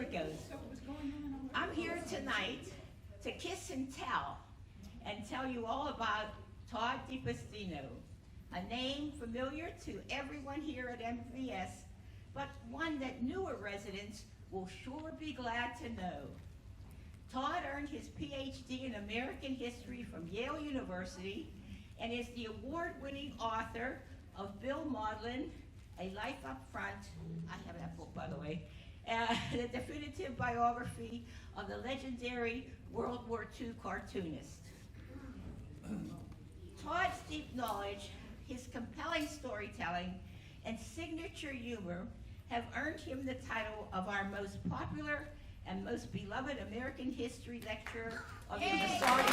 it goes. I'm here tonight to kiss and tell you all about Todd DePastino, a name familiar to everyone here at MVS, but one that newer residents will sure be glad to know. Todd earned his PhD in American history from Yale University and is the award-winning author of Bill Maudlin, A Life Up Front, I have that book by the way, the definitive biography of the legendary World War II cartoonist. Todd's deep knowledge, his compelling storytelling, and signature humor have earned him the title of our most popular and most beloved American history lecturer of the historic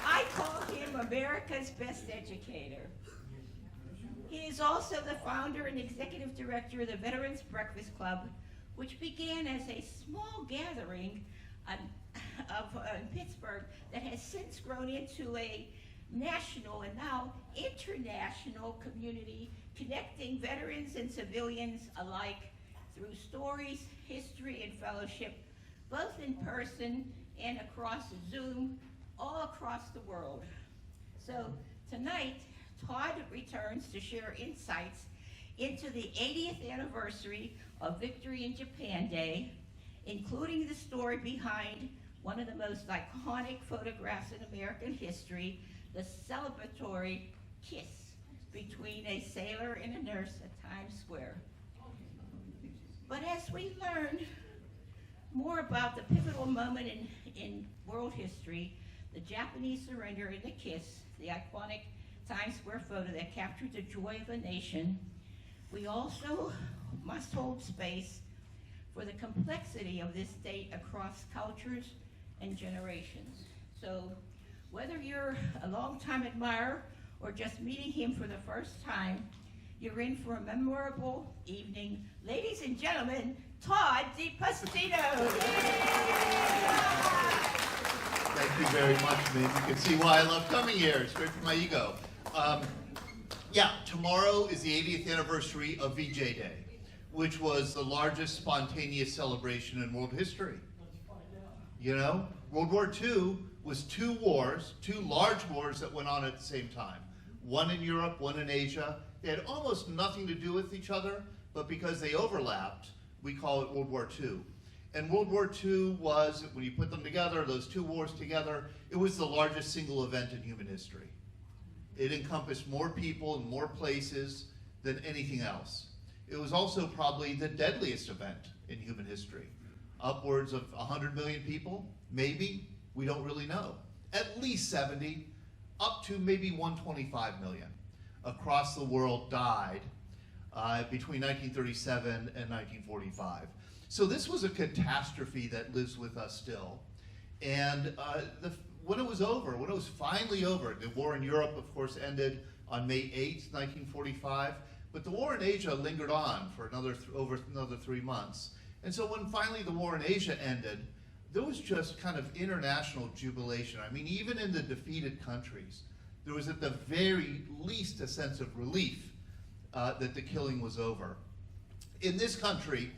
I call him America's best educator. He is also the founder and executive director of the Veterans Breakfast Club, which began as a small gathering in Pittsburgh that has since grown into a national and now international community connecting veterans and civilians alike through stories, history, and fellowship, both in person and across Zoom, all across the world. So tonight, Todd returns to share insights into the 80th anniversary of Victory in Japan Day, including the story behind one of the most iconic photographs in American history, the celebratory kiss between a sailor and a nurse at Times Square. But as we learn more about the pivotal moment in world history, the Japanese surrender and the kiss, the iconic Times Square photo that captured the joy of a nation, we also must hold space for the complexity of this date across cultures and generations. So whether you're a longtime admirer or just meeting him for the first time, you're in for a memorable evening. Ladies and gentlemen, Todd DePastino. Thank you very much, Min. You can see why I love coming here. It's great for my ego. Yeah, tomorrow is the 80th anniversary of VJ Day, which was the largest spontaneous celebration in world history. You know, World War II was two wars, two large wars that went on at the same time. One in Europe, one in Asia. They had almost nothing to do with each other, but because they overlapped, we call it World War II. And World War II was, when you put them together, those two wars together, it was the largest single event in human history. It encompassed more people and more places than anything else. It was also probably the deadliest event in human history. Upwards of 100 million people, maybe, we don't really know. At least 70, up to maybe 125 million across the world died between 1937 and 1945. So this was a catastrophe that lives with us still. And when it was over, when it was finally over, the war in Europe, of course, ended on May 8th, 1945, but the war in Asia lingered on for over another 3 months. And so when finally the war in Asia ended, there was just kind of international jubilation. I mean, even in the defeated countries, there was at the very least a sense of relief that the killing was over. In this country,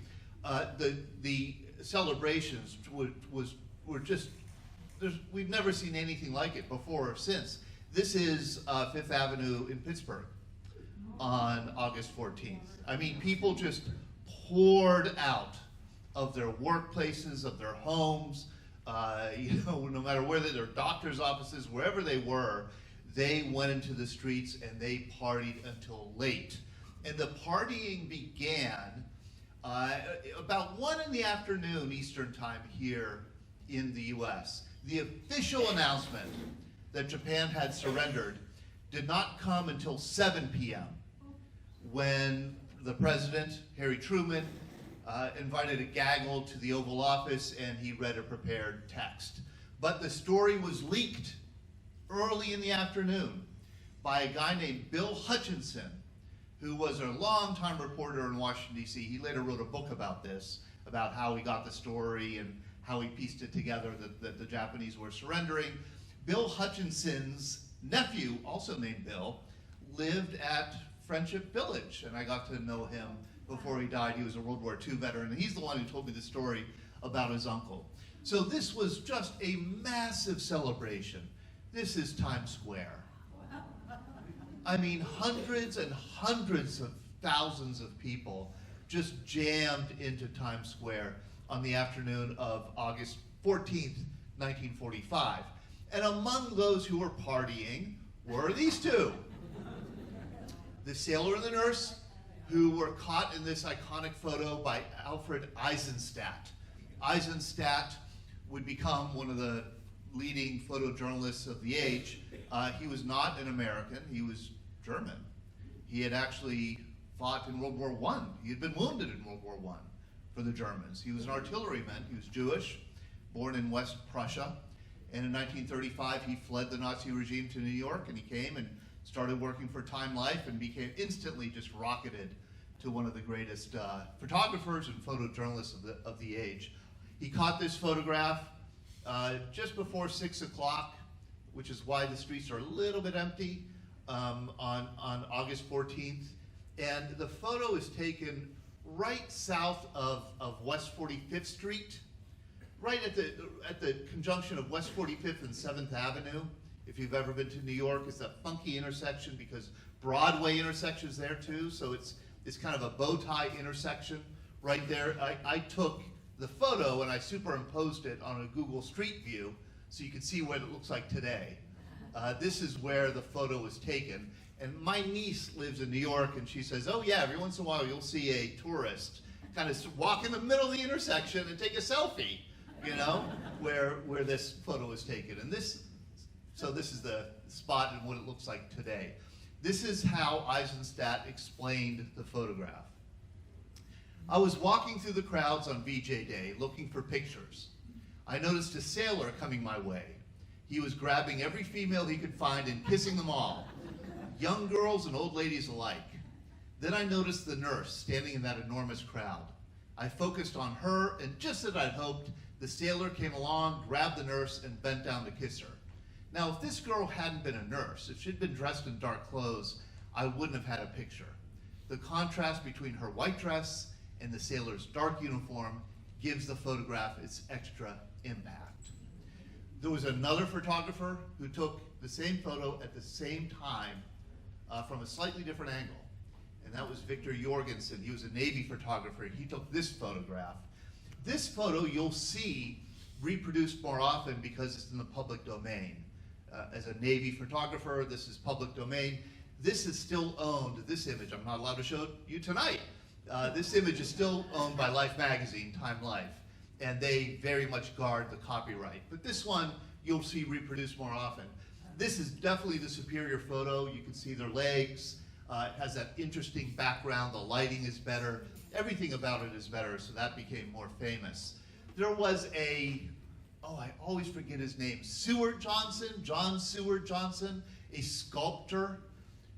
the celebrations were just, we've never seen anything like it before or since. This is Fifth Avenue in Pittsburgh on August 14th. I mean, people just poured out of their workplaces, of their homes, no matter whether they're doctors' offices, wherever they were, they went into the streets and they partied until late. And the partying began about 1 in the afternoon Eastern time here in the US. The official announcement that Japan had surrendered did not come until 7 p.m. when the president, Harry Truman, invited a gaggle to the Oval Office and he read a prepared text. But the story was leaked early in the afternoon by a guy named Bill Hutchinson, who was a longtime reporter in Washington, D.C. He later wrote a book about this, about how he got the story and how he pieced it together that the Japanese were surrendering. Bill Hutchinson's nephew, also named Bill, lived at Friendship Village, and I got to know him before he died. He was a World War II veteran, and he's the one who told me the story about his uncle. So this was just a massive celebration. This is Times Square. I mean, hundreds and hundreds of thousands of people just jammed into Times Square on the afternoon of August 14th, 1945. And among those who were partying were these two. The sailor and the nurse, who were caught in this iconic photo by Alfred Eisenstadt. Eisenstadt would become one of the leading photojournalists of the age. He was not an American, he was German. He had actually fought in World War I. He had been wounded in World War I for the Germans. He was an artilleryman, he was Jewish, born in West Prussia. And in 1935, he fled the Nazi regime to New York, and he came and started working for Time Life and became instantly just rocketed to one of the greatest photographers and photojournalists of the age. He caught this photograph just before 6 o'clock, which is why the streets are a little bit empty, on August 14th. And the photo is taken right south of West 45th Street, right at the conjunction of West 45th and 7th Avenue. If you've ever been to New York, it's that funky intersection because Broadway intersection's there too, so it's kind of a bow tie intersection right there. I took the photo and I superimposed it on a Google Street View so you can see what it looks like today. This is where the photo was taken. And my niece lives in New York, and she says, oh yeah, every once in a while you'll see a tourist kind of walk in the middle of the intersection and take a selfie, you know, where this photo was taken. And so this is the spot and what it looks like today. This is how Eisenstadt explained the photograph. I was walking through the crowds on VJ Day looking for pictures. I noticed a sailor coming my way. He was grabbing every female he could find and kissing them all, young girls and old ladies alike. Then I noticed the nurse standing in that enormous crowd. I focused on her, and just as I'd hoped, the sailor came along, grabbed the nurse, and bent down to kiss her. Now, if this girl hadn't been a nurse, if she'd been dressed in dark clothes, I wouldn't have had a picture. The contrast between her white dress and the sailor's dark uniform gives the photograph its extra impact. There was another photographer who took the same photo at the same time from a slightly different angle, and that was Victor Jorgensen. He was a Navy photographer. He took this photograph. This photo you'll see reproduced more often because it's in the public domain. As a Navy photographer, this is public domain. This is still owned, this image, I'm not allowed to show you tonight. This image is still owned by Life magazine, Time Life, and they very much guard the copyright. But this one you'll see reproduced more often. This is definitely the superior photo. You can see their legs. It has that interesting background. The lighting is better. Everything about it is better, so that became more famous. There was I always forget his name, John Seward Johnson, a sculptor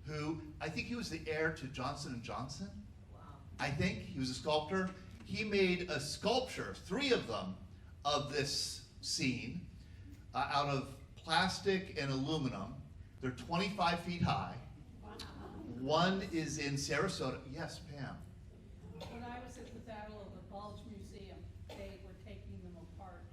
who, I think he was the heir to Johnson & Johnson. Wow. I think he was a sculptor. He made a sculpture, 3 of them, of this scene out of plastic and aluminum. They're 25 feet high. Wow. One is in Sarasota. Yes, Pam. When I was at the Battle of the Bulge Museum, they were taking them apart.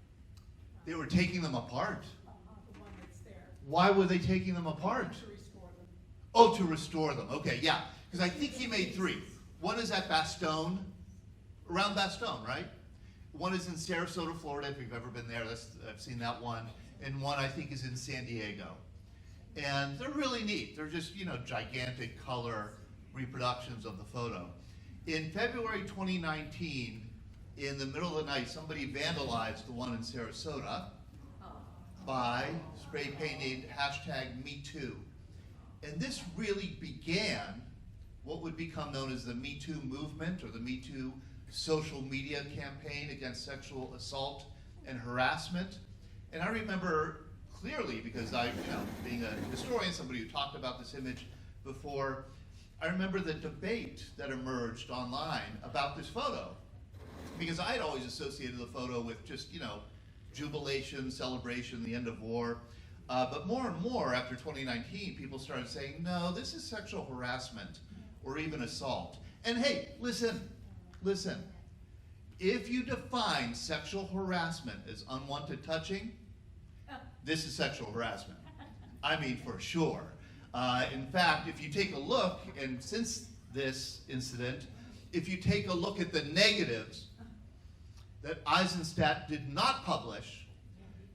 They were taking them apart? The one that's there. Why were they taking them apart? To restore them. Oh, to restore them. Okay, yeah. Because I think he made 3. One is at Bastogne, around Bastogne, right? One is in Sarasota, Florida, if you've ever been there. I've seen that one. And one I think is in San Diego. And they're really neat. They're just, gigantic color reproductions of the photo. In February 2019, in the middle of the night, somebody vandalized the one in Sarasota by spray painting #MeToo. And this really began what would become known as the Me Too movement, or the Me Too social media campaign against sexual assault and harassment. And I remember clearly, because being a historian, somebody who talked about this image before, I remember the debate that emerged online about this photo. Because I had always associated the photo with just, jubilation, celebration, the end of war. But more and more after 2019, people started saying, no, this is sexual harassment or even assault. And hey, listen. If you define sexual harassment as unwanted touching, this is sexual harassment. I mean, for sure. In fact, if you take a look, and since this incident, if you take a look at the negatives that Eisenstadt did not publish,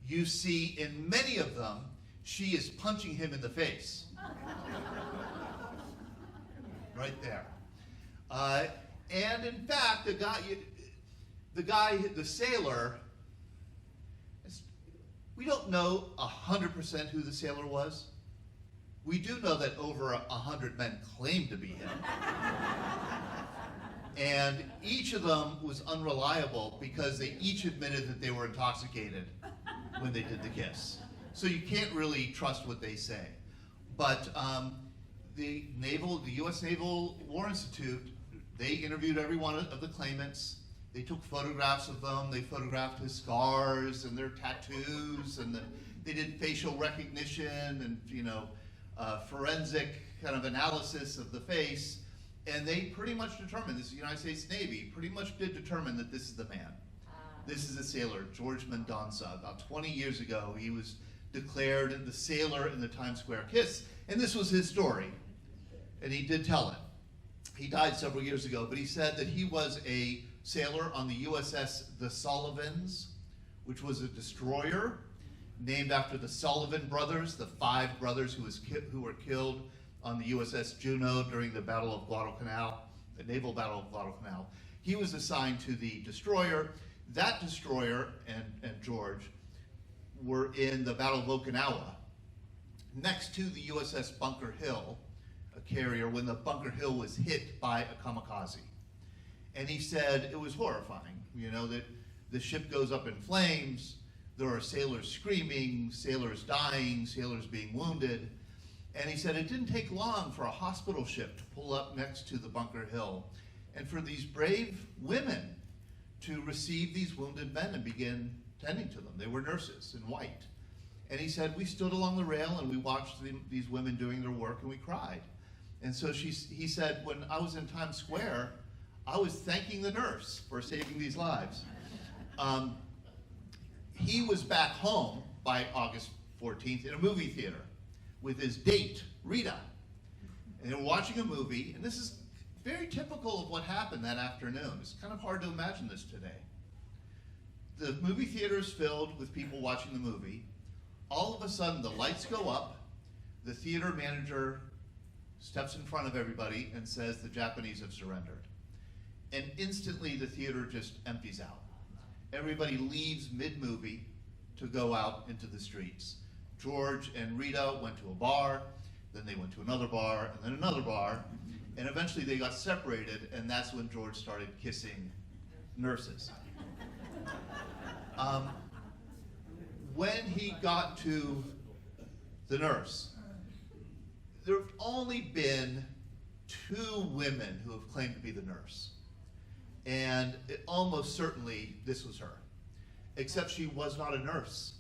you see in many of them, she is punching him in the face. Right there. And in fact, the sailor, we don't know 100% who the sailor was. We do know that over 100 men claimed to be him. And each of them was unreliable because they each admitted that they were intoxicated when they did the kiss. So you can't really trust what they say. But the U.S. Naval War Institute, they interviewed every one of the claimants. They took photographs of them. They photographed his scars and their tattoos, and they did facial recognition and forensic kind of analysis of the face. And they pretty much determined, this is the United States Navy, pretty much did determine that this is the man. This is the sailor, George Mendonça. About 20 years ago, he was declared the sailor in the Times Square kiss. And this was his story. And he did tell it. He died several years ago, but he said that he was a sailor on the USS the Sullivans, which was a destroyer named after the Sullivan brothers, the 5 brothers who were killed on the USS Juno during the Battle of Guadalcanal, the Naval Battle of Guadalcanal. He was assigned to the destroyer. That destroyer and George were in the Battle of Okinawa, next to the USS Bunker Hill, a carrier, when the Bunker Hill was hit by a kamikaze. And he said it was horrifying, that the ship goes up in flames, there are sailors screaming, sailors dying, sailors being wounded. And he said it didn't take long for a hospital ship to pull up next to the Bunker Hill and for these brave women to receive these wounded men and begin tending to them. They were nurses in white. And he said, we stood along the rail and we watched these women doing their work and we cried. And so he said, when I was in Times Square, I was thanking the nurse for saving these lives. He was back home by August 14th in a movie theater with his date, Rita. And they were watching a movie, and this is very typical of what happened that afternoon. It's kind of hard to imagine this today. The movie theater is filled with people watching the movie. All of a sudden, the lights go up. The theater manager steps in front of everybody and says the Japanese have surrendered. And instantly, the theater just empties out. Everybody leaves mid-movie to go out into the streets. George and Rita went to a bar, then they went to another bar, and then another bar, and eventually they got separated, and that's when George started kissing nurses. When he got to the nurse, there have only been 2 women who have claimed to be the nurse. And almost certainly this was her, except she was not a nurse.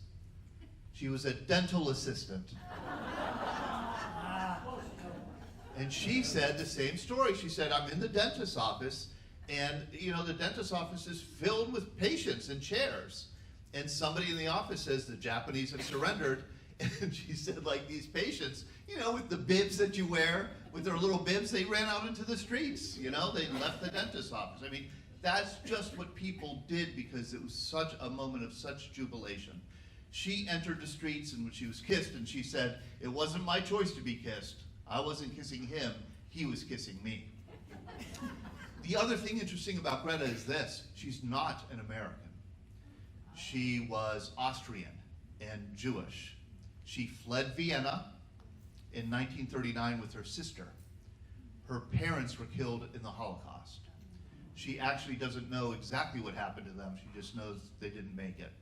She was a dental assistant. And she said the same story. She said, I'm in the dentist's office, and the dentist's office is filled with patients and chairs. And somebody in the office says the Japanese have surrendered. And she said, like these patients, with the bibs that you wear, with their little bibs, they ran out into the streets. They left the dentist's office. I mean, that's just what people did because it was such a moment of such jubilation. She entered the streets and when she was kissed, and she said, it wasn't my choice to be kissed. I wasn't kissing him, he was kissing me. The other thing interesting about Greta is this: she's not an American. She was Austrian and Jewish. She fled Vienna in 1939 with her sister. Her parents were killed in the Holocaust. She actually doesn't know exactly what happened to them. She just knows they didn't make it.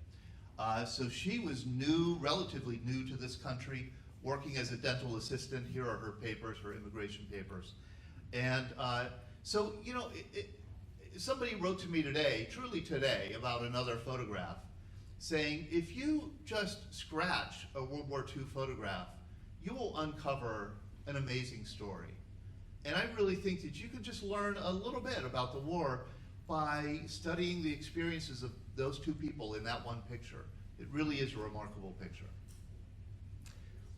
So she was relatively new to this country, working as a dental assistant. Here are her papers, her immigration papers. And somebody wrote to me today, truly today, about another photograph, saying if you just scratch a World War II photograph, you will uncover an amazing story. And I really think that you can just learn a little bit about the war by studying the experiences of those two people in that one picture. It really is a remarkable picture.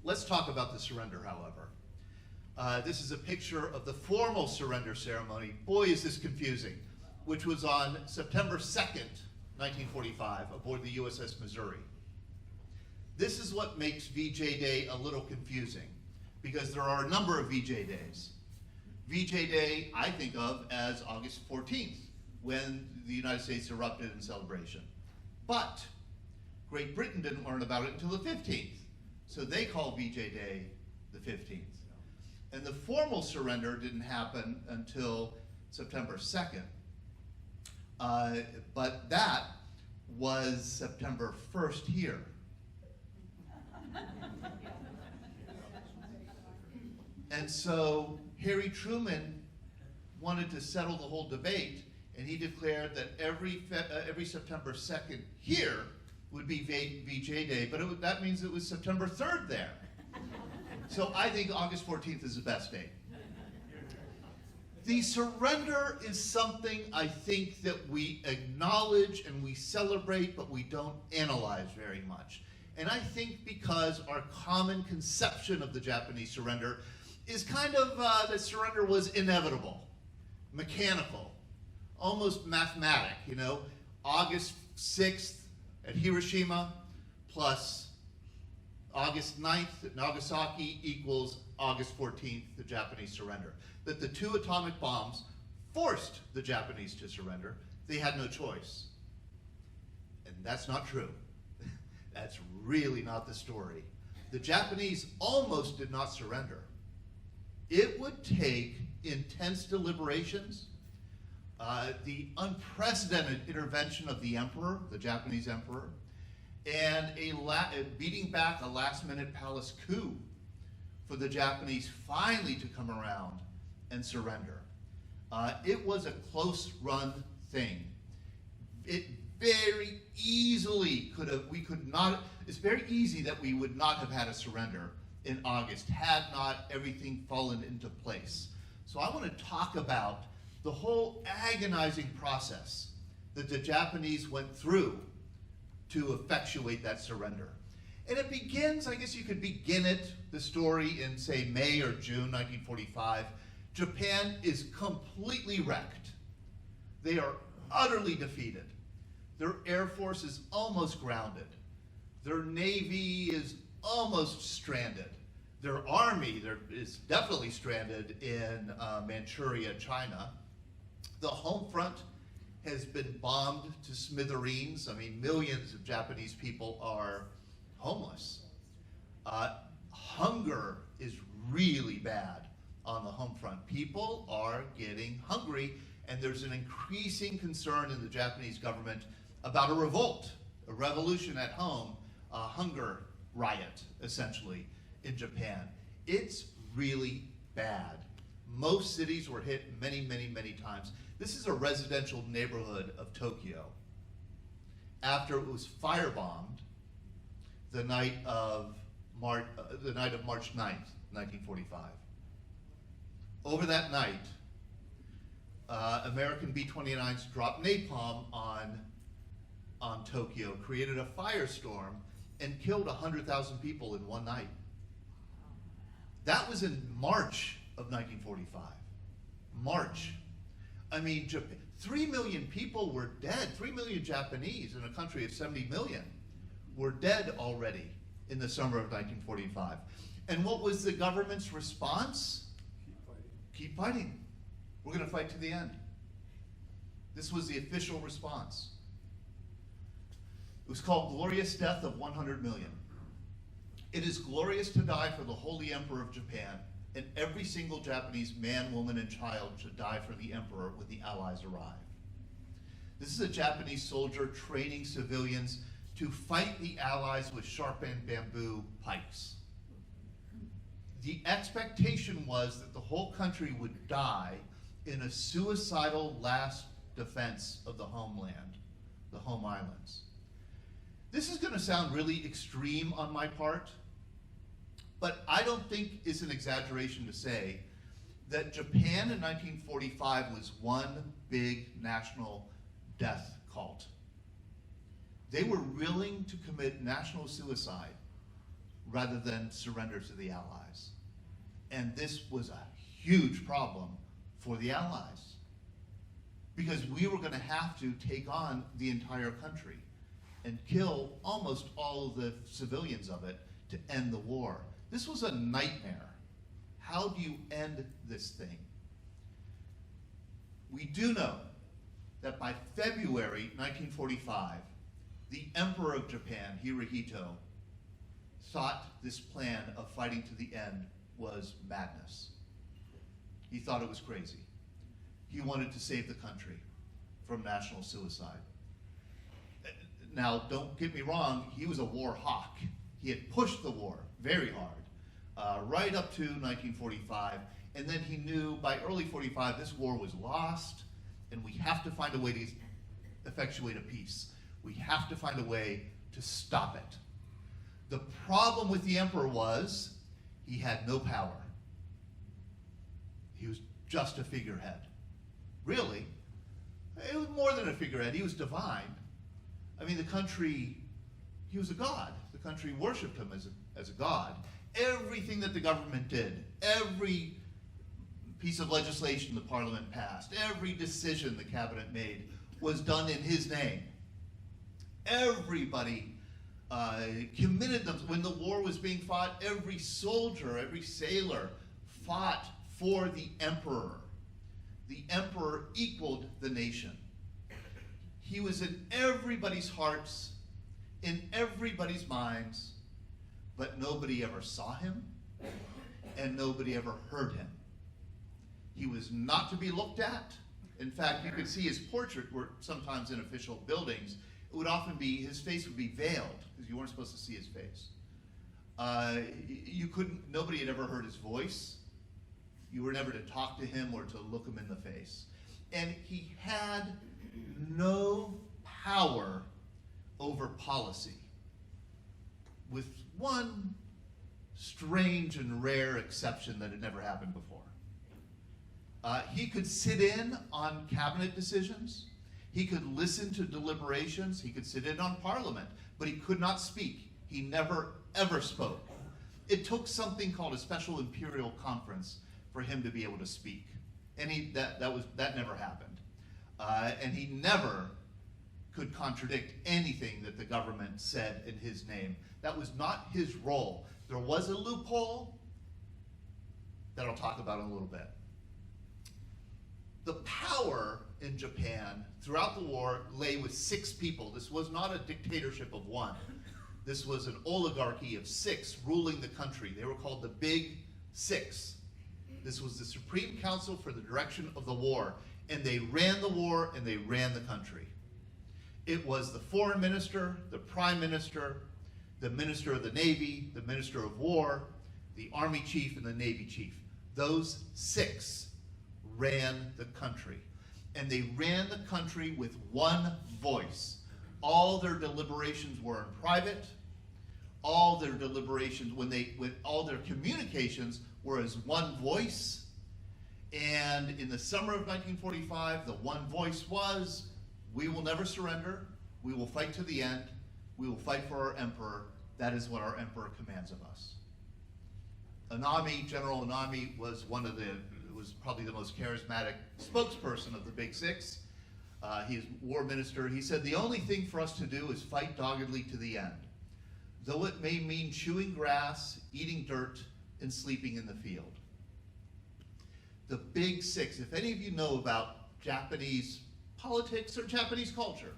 Let's talk about the surrender, however. This is a picture of the formal surrender ceremony. Boy, is this confusing, which was on September 2nd, 1945, aboard the USS Missouri. This is what makes VJ Day a little confusing, because there are a number of VJ Days. VJ Day, I think of as August 14th, when the United States erupted in celebration. But Great Britain didn't learn about it until the 15th, so they call VJ Day the 15th. And the formal surrender didn't happen until September 2nd, but that was September 1st here. And so Harry Truman wanted to settle the whole debate, and he declared that every September 2nd here would be VJ Day, but that means it was September 3rd there. So I think August 14th is the best date. The surrender is something I think that we acknowledge and we celebrate, but we don't analyze very much. And I think because our common conception of the Japanese surrender is kind of that surrender was inevitable, mechanical, almost mathematic, you know, August 6th at Hiroshima plus August 9th at Nagasaki equals August 14th, the Japanese surrender. That the two atomic bombs forced the Japanese to surrender. They had no choice. And that's not true. That's really not the story. The Japanese almost did not surrender. It would take intense deliberations, the unprecedented intervention of the emperor, the Japanese emperor, and beating back a last-minute palace coup for the Japanese finally to come around and surrender. It was a close-run thing. It very easily it's very easy that we would not have had a surrender in August had not everything fallen into place. So I want to talk about the whole agonizing process that the Japanese went through to effectuate that surrender. And it begins, I guess you could begin the story in, say, May or June 1945. Japan is completely wrecked. They are utterly defeated. Their air force is almost grounded. Their navy is almost stranded. Their army is definitely stranded in Manchuria, China. The home front has been bombed to smithereens. I mean, millions of Japanese people are homeless. Hunger is really bad on the home front. People are getting hungry, and there's an increasing concern in the Japanese government about a revolt, a revolution at home, a hunger riot, essentially, in Japan. It's really bad. Most cities were hit many, many, many times. This is a residential neighborhood of Tokyo. After it was firebombed the night of March 9th, 1945. Over that night, American B-29s dropped napalm on Tokyo, created a firestorm, and killed 100,000 people in one night. That was in March of 1945. March. I mean, 3 million people were dead. 3 million Japanese in a country of 70 million were dead already in the summer of 1945. And what was the government's response? Keep fighting. We're going to fight to the end. This was the official response. It was called Glorious Death of 100 Million. It is glorious to die for the Holy Emperor of Japan, and every single Japanese man, woman, and child should die for the Emperor when the Allies arrive. This is a Japanese soldier training civilians to fight the Allies with sharpened bamboo pikes. The expectation was that the whole country would die in a suicidal last defense of the homeland, the home islands. This is going to sound really extreme on my part, but I don't think it's an exaggeration to say that Japan in 1945 was one big national death cult. They were willing to commit national suicide rather than surrender to the Allies. And this was a huge problem for the Allies, because we were going to have to take on the entire country and kill almost all of the civilians of it to end the war. This was a nightmare. How do you end this thing? We do know that by February 1945, the Emperor of Japan, Hirohito, thought this plan of fighting to the end was madness. He thought it was crazy. He wanted to save the country from national suicide. Now, don't get me wrong, he was a war hawk. He had pushed the war very hard, right up to 1945, and then he knew by early 45 this war was lost, and we have to find a way to effectuate a peace. We have to find a way to stop it. The problem with the emperor was he had no power. He was just a figurehead. Really, it was more than a figurehead. He was divine. I mean, the country, he was a god. The country worshipped him as a god. Everything that the government did, every piece of legislation the parliament passed, every decision the cabinet made was done in his name. Everybody committed them. When the war was being fought, every soldier, every sailor fought for the emperor. The emperor equaled the nation. He was in everybody's hearts, in everybody's minds, but nobody ever saw him, and nobody ever heard him. He was not to be looked at. In fact, you could see his portrait were sometimes in official buildings. It would often be, his face would be veiled, because you weren't supposed to see his face. Nobody had ever heard his voice. You were never to talk to him or to look him in the face. And he had no power over policy, with one strange and rare exception that had never happened before. He could sit in on cabinet decisions. He could listen to deliberations. He could sit in on parliament, but he could not speak. He never, ever spoke. It took something called a special imperial conference for him to be able to speak. And that never happened. And he never could contradict anything that the government said in his name. That was not his role. There was a loophole that I'll talk about in a little bit. The power in Japan throughout the war lay with 6 people. This was not a dictatorship of one. This was an oligarchy of 6 ruling the country. They were called the Big Six. This was the Supreme Council for the direction of the war, and they ran the war and they ran the country. It was the foreign minister, the prime minister, the minister of the Navy, the minister of war, the army chief, and the Navy chief. Those 6 ran the country. And they ran the country with one voice. All their deliberations were in private. All their deliberations, all their communications were as one voice. And in the summer of 1945, the one voice was, we will never surrender. We will fight to the end. We will fight for our emperor. That is what our emperor commands of us. General Anami was was probably the most charismatic spokesperson of the Big Six. He is war minister. He said, the only thing for us to do is fight doggedly to the end, though it may mean chewing grass, eating dirt, and sleeping in the field. The Big Six, if any of you know about Japanese politics or Japanese culture,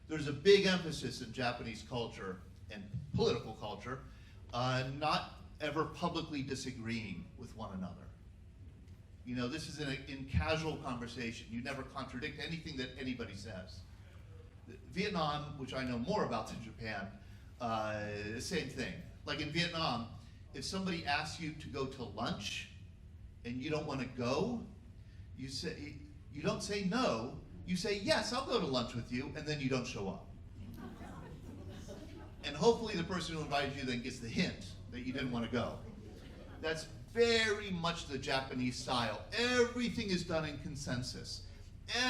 there's a big emphasis in Japanese culture and political culture not ever publicly disagreeing with one another. You know, this is in casual conversation. You never contradict anything that anybody says. Vietnam, which I know more about than Japan, same thing. Like in Vietnam, if somebody asks you to go to lunch and you don't want to go, you don't say no, you say, yes, I'll go to lunch with you, and then you don't show up. And hopefully the person who invited you then gets the hint that you didn't want to go. That's very much the Japanese style. Everything is done in consensus.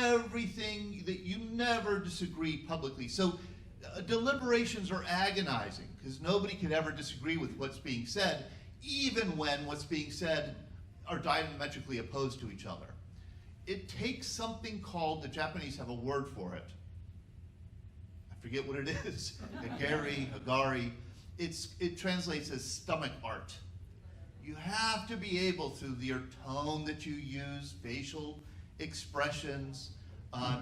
Everything that you never disagree publicly. So deliberations are agonizing because nobody can ever disagree with what's being said, even when what's being said are diametrically opposed to each other. It takes something called, the Japanese have a word for it. I forget what it is. Hagari. It translates as stomach art. You have to be able, through your tone that you use, facial expressions,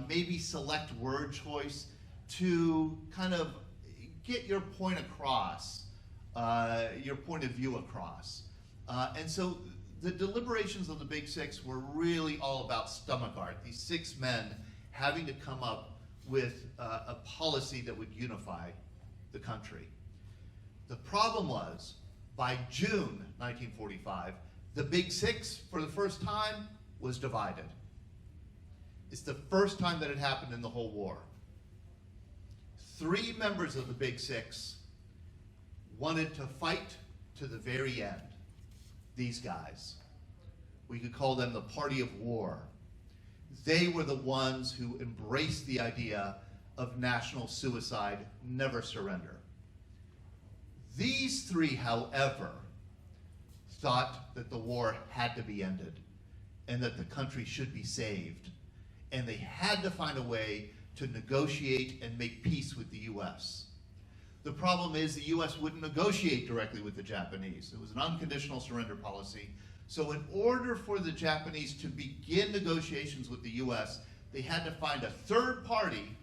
maybe select word choice, to kind of get your point across, your point of view across. And so the deliberations of the Big Six were really all about stomach art. These 6 men having to come up with a policy that would unify the country. The problem was, by June 1945, the Big Six, for the first time, was divided. It's the first time that it happened in the whole war. 3 members of the Big Six wanted to fight to the very end. These guys. We could call them the party of war. They were the ones who embraced the idea of national suicide, never surrender. These 3, however, thought that the war had to be ended and that the country should be saved. And they had to find a way to negotiate and make peace with the US. The problem is the US wouldn't negotiate directly with the Japanese. It was an unconditional surrender policy. So in order for the Japanese to begin negotiations with the US, they had to find a third party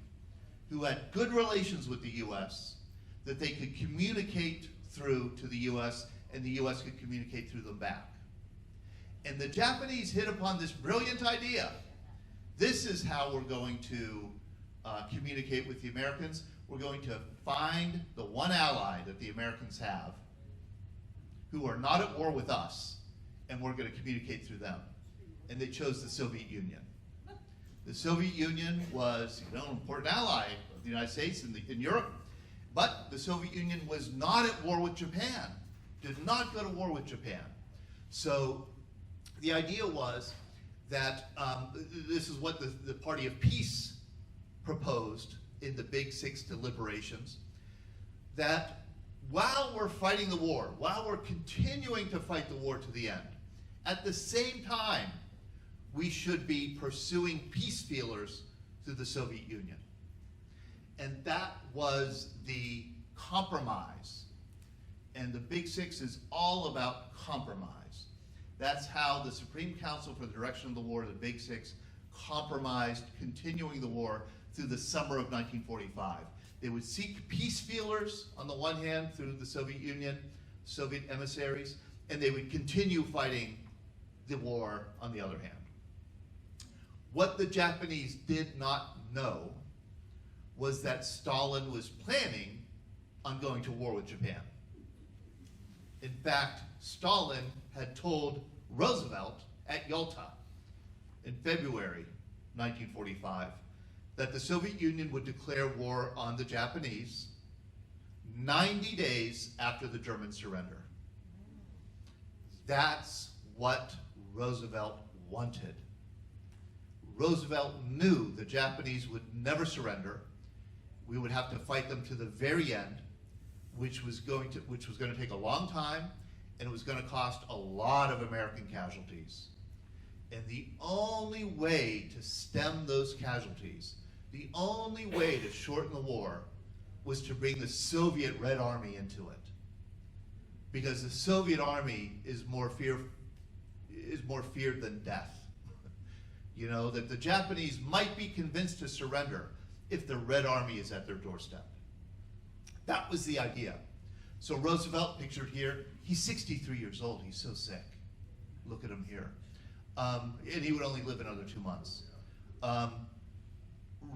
who had good relations with the US that they could communicate through to the US, and the US could communicate through them back. And the Japanese hit upon this brilliant idea. This is how we're going to communicate with the Americans. We're going to find the one ally that the Americans have who are not at war with us, and we're going to communicate through them. And they chose the Soviet Union. The Soviet Union was, an important ally of the United States in Europe, but the Soviet Union was not at war with Japan, did not go to war with Japan. So the idea was that this is what the Party of Peace proposed in the Big Six deliberations, that while we're fighting the war, while we're continuing to fight the war to the end, at the same time, we should be pursuing peace feelers through the Soviet Union. And that was the compromise. And the Big Six is all about compromise. That's how the Supreme Council for the Direction of the War, the Big Six, compromised continuing the war through the summer of 1945. They would seek peace feelers on the one hand through the Soviet Union, Soviet emissaries, and they would continue fighting the war on the other hand. What the Japanese did not know was that Stalin was planning on going to war with Japan. In fact, Stalin had told Roosevelt at Yalta in February 1945 that the Soviet Union would declare war on the Japanese 90 days after the German surrender. That's what Roosevelt wanted. Roosevelt knew the Japanese would never surrender. We would have to fight them to the very end, which was going to take a long time, and it was going to cost a lot of American casualties. And the only way to stem those casualties, the only way to shorten the war, was to bring the Soviet Red Army into it. Because the Soviet Army is more feared than death. You know, that the Japanese might be convinced to surrender if the Red Army is at their doorstep. That was the idea. So Roosevelt, pictured here, he's 63 years old, he's so sick. Look at him here. And he would only live another 2 months.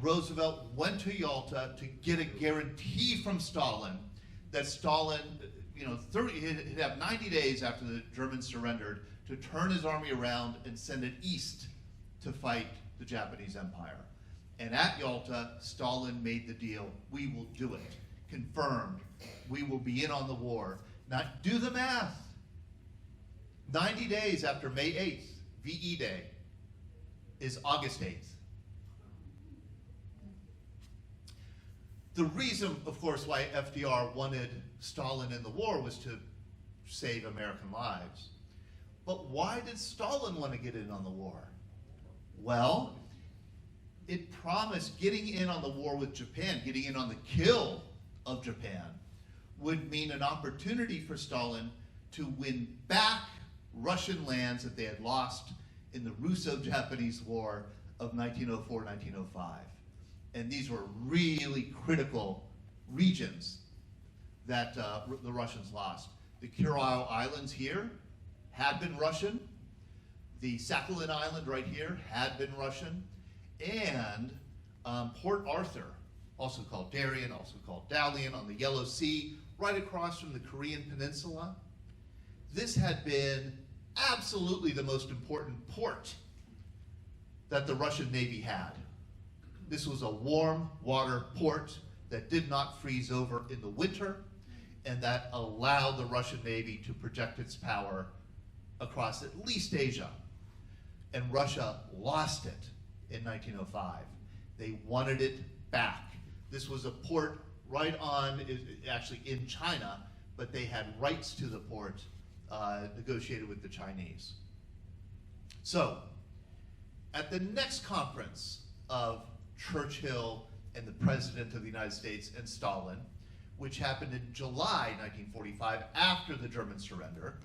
Roosevelt went to Yalta to get a guarantee from Stalin that Stalin, he'd have 90 days after the Germans surrendered to turn his army around and send it east to fight the Japanese Empire. And at Yalta, Stalin made the deal. We will do it. Confirmed. We will be in on the war. Now, do the math. 90 days after May 8th, VE Day, is August 8th. The reason, of course, why FDR wanted Stalin in the war was to save American lives. But why did Stalin want to get in on the war? Well, it promised getting in on the war with Japan, getting in on the kill of Japan, would mean an opportunity for Stalin to win back Russian lands that they had lost in the Russo-Japanese War of 1904-1905. And these were really critical regions that the Russians lost. The Kuril Islands here had been Russian. The Sakhalin Island right here had been Russian. And Port Arthur, also called Darien, also called Dalian, on the Yellow Sea, right across from the Korean Peninsula. This had been absolutely the most important port that the Russian Navy had. This was a warm water port that did not freeze over in the winter, and that allowed the Russian Navy to project its power across at least Asia. And Russia lost it in 1905. They wanted it back. This was a port right on, actually in China, but they had rights to the port negotiated with the Chinese. So, at the next conference of Churchill and the President of the United States and Stalin, which happened in July 1945 after the German surrender,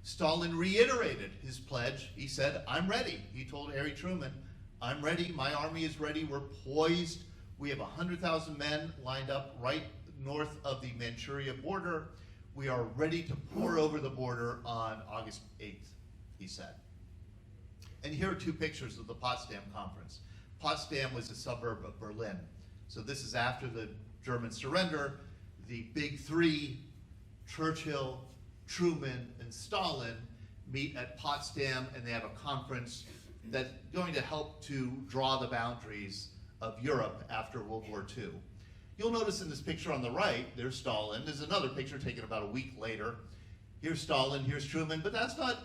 Stalin reiterated his pledge. He said, "I'm ready." He told Harry Truman, "I'm ready, my army is ready, we're poised. We have 100,000 men lined up right north of the Manchuria border. We are ready to pour over the border on August 8th, he said." And here are two pictures of the Potsdam Conference. Potsdam was a suburb of Berlin. So this is after the German surrender. The big three, Churchill, Truman, and Stalin, meet at Potsdam, and they have a conference that's going to help to draw the boundaries of Europe after World War II. You'll notice in this picture on the right, there's Stalin. There's another picture taken about a week later. Here's Stalin, here's Truman, but that's not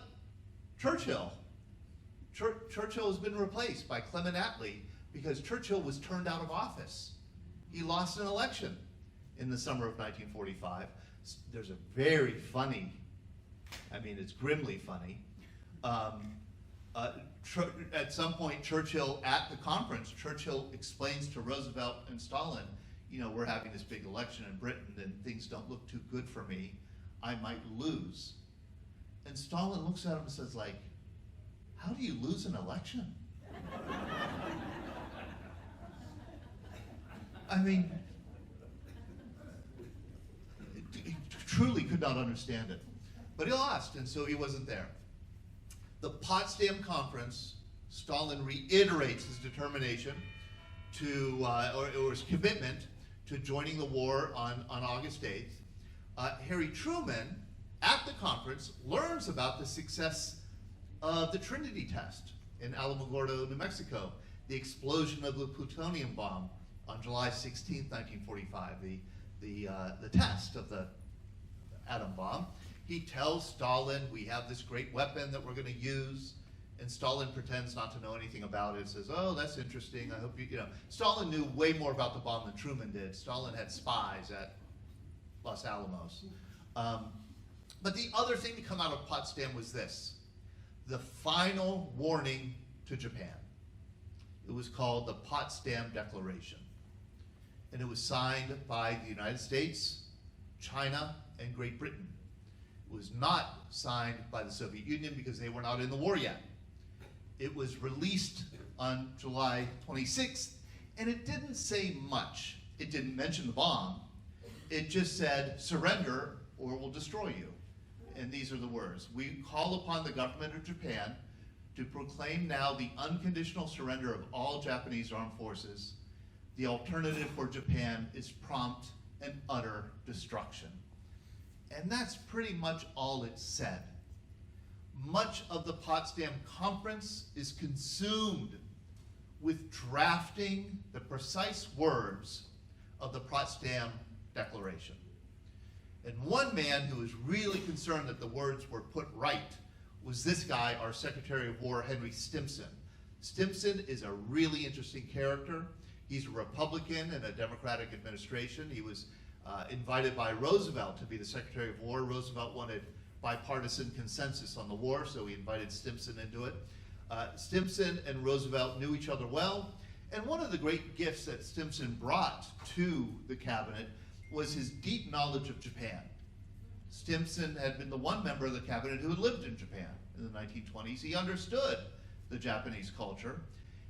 Churchill. Churchill has been replaced by Clement Attlee because Churchill was turned out of office. He lost an election in the summer of 1945. There's a very funny, I mean, it's grimly funny. At some point, Churchill, at the conference, Churchill explains to Roosevelt and Stalin, you know, we're having this big election in Britain and things don't look too good for me. I might lose. And Stalin looks at him and says, like, how do you lose an election? I mean, he truly could not understand it. But he lost, and so he wasn't there. The Potsdam Conference, Stalin reiterates his determination to, or his commitment to joining the war on August 8th. Harry Truman, at the conference, learns about the success of the Trinity test in Alamogordo, New Mexico, the explosion of the plutonium bomb on July 16th, 1945, the test of the atom bomb. He tells Stalin, we have this great weapon that we're going to use, and Stalin pretends not to know anything about it, says, oh, that's interesting, I hope you know. Stalin knew way more about the bomb than Truman did. Stalin had spies at Los Alamos. But the other thing to come out of Potsdam was this, the final warning to Japan. It was called the Potsdam Declaration. And it was signed by the United States, China, and Great Britain. It was not signed by the Soviet Union because they were not in the war yet. It was released on July 26th, and it didn't say much. It didn't mention the bomb. It just said, surrender or we'll destroy you. And these are the words. We call upon the government of Japan to proclaim now the unconditional surrender of all Japanese armed forces. The alternative for Japan is prompt and utter destruction. And that's pretty much all it said. Much of the Potsdam Conference is consumed with drafting the precise words of the Potsdam Declaration. And one man who was really concerned that the words were put right was this guy, our Secretary of War, Henry Stimson. Stimson is a really interesting character. He's a Republican in a Democratic administration. He was invited by Roosevelt to be the Secretary of War. Roosevelt wanted bipartisan consensus on the war, so he invited Stimson into it. Stimson and Roosevelt knew each other well, and one of the great gifts that Stimson brought to the cabinet was his deep knowledge of Japan. Stimson had been the one member of the cabinet who had lived in Japan in the 1920s. He understood the Japanese culture,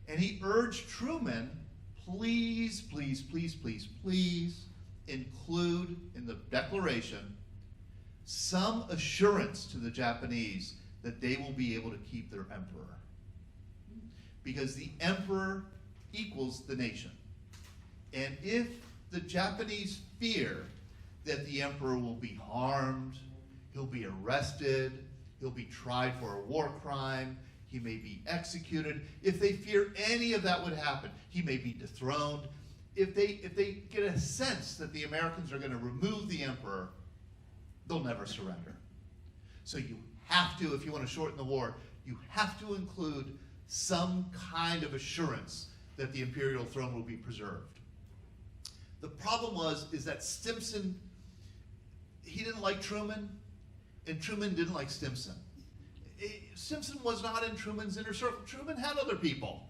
and he urged Truman, please, please, please, please, please include in the declaration some assurance to the Japanese that they will be able to keep their emperor. Because the emperor equals the nation. And if the Japanese fear that the emperor will be harmed, he'll be arrested, he'll be tried for a war crime, he may be executed. If they fear any of that would happen, he may be dethroned. If they get a sense that the Americans are going to remove the emperor, they'll never surrender. So you have to, if you want to shorten the war, you have to include some kind of assurance that the imperial throne will be preserved. The problem is that Stimson, he didn't like Truman, and Truman didn't like Stimson. Stimson was not in Truman's inner circle. Truman had other people,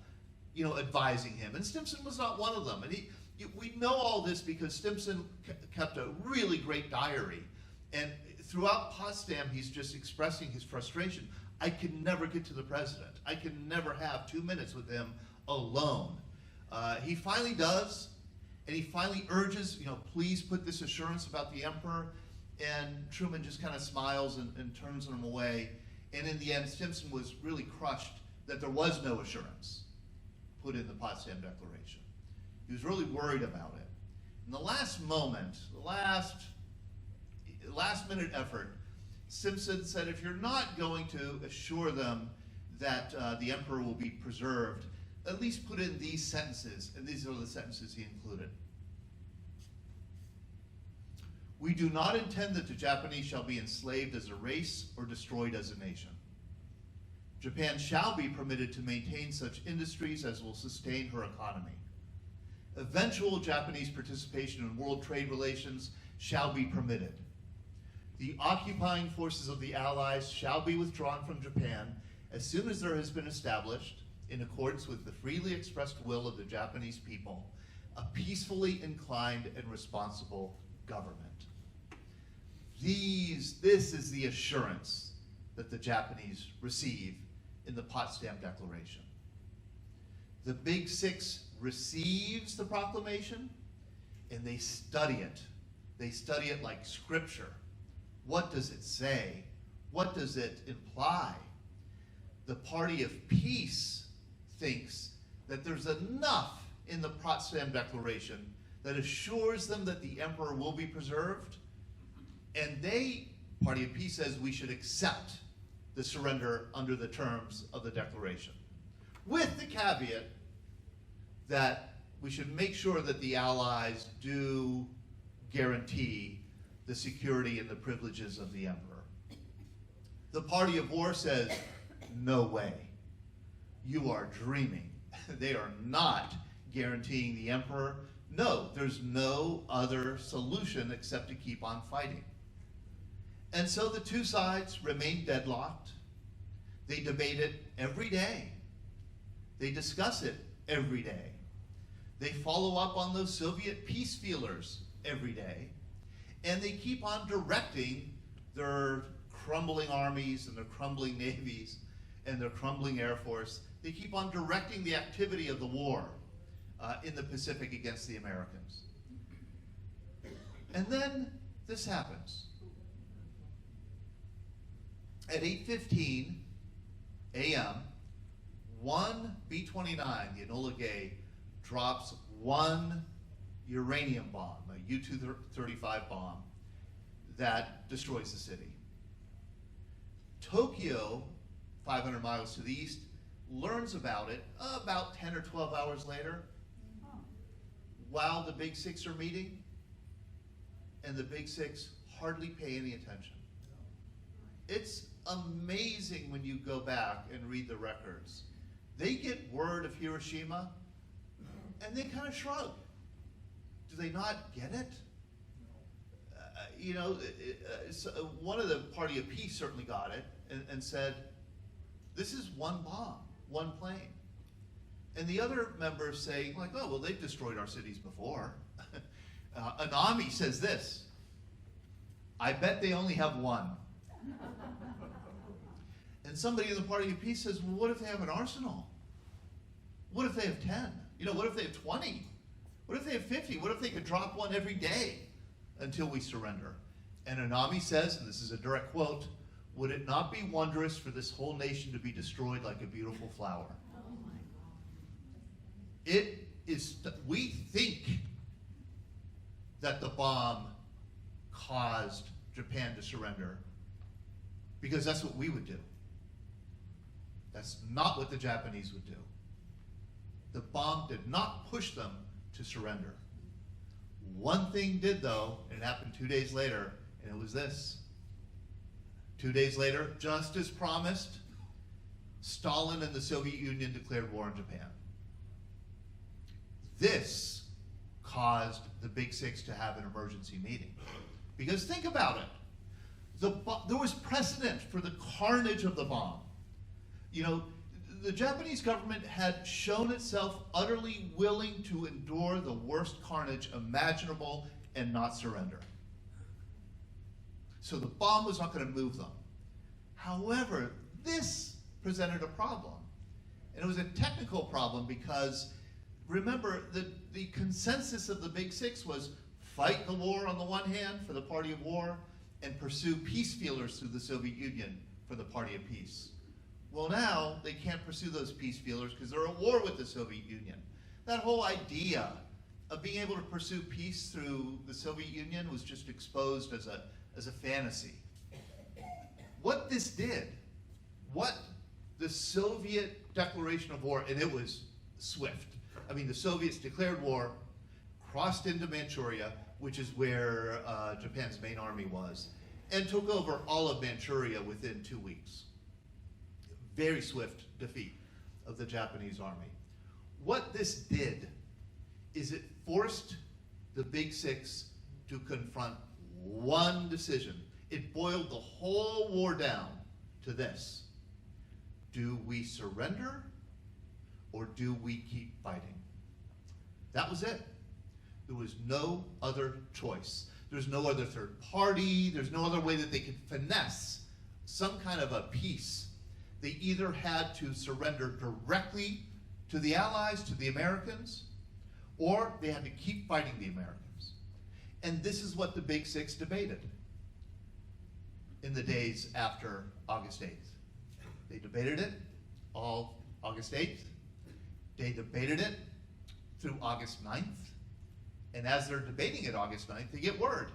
advising him, and Stimson was not one of them. And we know all this because Stimson kept a really great diary, and throughout Potsdam, he's just expressing his frustration. I can never get to the president. I can never have 2 minutes with him alone. He finally does, and he finally urges, please put this assurance about the emperor, and Truman just kind of smiles and turns him away. And in the end, Stimson was really crushed that there was no assurance put in the Potsdam Declaration. He was really worried about it. In the last moment, the last minute effort, Stimson said, if you're not going to assure them that the emperor will be preserved, at least put in these sentences, and these are the sentences he included. We do not intend that the Japanese shall be enslaved as a race or destroyed as a nation. Japan shall be permitted to maintain such industries as will sustain her economy. Eventual Japanese participation in world trade relations shall be permitted. The occupying forces of the Allies shall be withdrawn from Japan as soon as there has been established, in accordance with the freely expressed will of the Japanese people, a peacefully inclined and responsible government. This is the assurance that the Japanese receive in the Potsdam Declaration. The Big Six receives the proclamation, and they study it. They study it like scripture. What does it say? What does it imply? The party of peace thinks that there's enough in the Potsdam Declaration that assures them that the emperor will be preserved, and party of peace says we should accept the surrender under the terms of the declaration, with the caveat that we should make sure that the Allies do guarantee the security and the privileges of the emperor. The party of war says, no way. You are dreaming. They are not guaranteeing the emperor. No, there's no other solution except to keep on fighting. And so the two sides remain deadlocked. They debate it every day. They discuss it every day. They follow up on those Soviet peace feelers every day. And they keep on directing their crumbling armies and their crumbling navies and their crumbling air force. They keep on directing the activity of the war in the Pacific against the Americans. And then this happens. At 8:15 a.m., one B-29, the Enola Gay, drops one uranium bomb, a U-235 bomb, that destroys the city. Tokyo, 500 miles to the east, learns about it about 10 or 12 hours later, while the Big Six are meeting, and the Big Six hardly pay any attention. It's amazing when you go back and read the records. They get word of Hiroshima, and they kind of shrug. Do they not get it? One of the Party of Peace certainly got it and said, this is one bomb, one plane. And the other members saying, like, oh, well, they've destroyed our cities before. Anami says this, I bet they only have one. And somebody in the Party of Peace says, well, what if they have an arsenal? What if they have 10? What if they have 20? What if they have 50? What if they could drop one every day until we surrender? And Anami says, and this is a direct quote, would it not be wondrous for this whole nation to be destroyed like a beautiful flower? Oh my God. It is, we think that the bomb caused Japan to surrender because that's what we would do. That's not what the Japanese would do. The bomb did not push them to surrender. One thing did though, and it happened 2 days later, and it was this. 2 days later, just as promised, Stalin and the Soviet Union declared war on Japan. This caused the Big Six to have an emergency meeting. Because think about it. There was precedent for the carnage of the bomb. The Japanese government had shown itself utterly willing to endure the worst carnage imaginable and not surrender. So the bomb was not going to move them. However, this presented a problem. And it was a technical problem because, remember, the consensus of the Big Six was fight the war on the one hand for the party of war and pursue peace feelers through the Soviet Union for the party of peace. Well, now they can't pursue those peace feelers because they're at war with the Soviet Union. That whole idea of being able to pursue peace through the Soviet Union was just exposed as a fantasy. What this did, what the Soviet declaration of war, and it was swift. I mean, the Soviets declared war, crossed into Manchuria, which is where Japan's main army was, and took over all of Manchuria within 2 weeks. Very swift defeat of the Japanese army. What this did is it forced the Big Six to confront one decision. It boiled the whole war down to this. Do we surrender or do we keep fighting? That was it. There was no other choice. There's no other third party. There's no other way that they could finesse some kind of a peace. They either had to surrender directly to the Allies, to the Americans, or they had to keep fighting the Americans. And this is what the Big Six debated in the days after August 8th. They debated it all August 8th. They debated it through August 9th. And as they're debating it August 9th, they get word.